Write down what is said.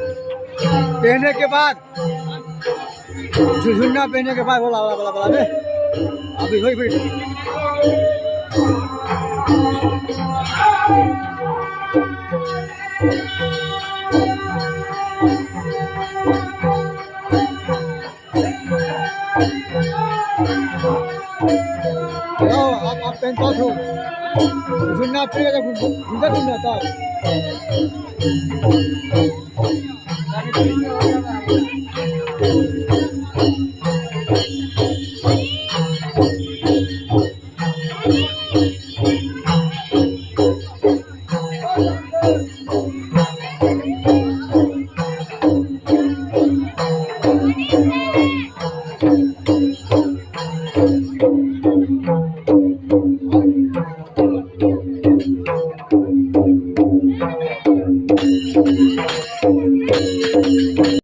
पहनने के बाद झुझुन्ना पहनने के बाद बोला बोला बोला बोला बे अभी होई फिर आप पहनता हो झुझुन्ना पहने तो घूमता घूमता था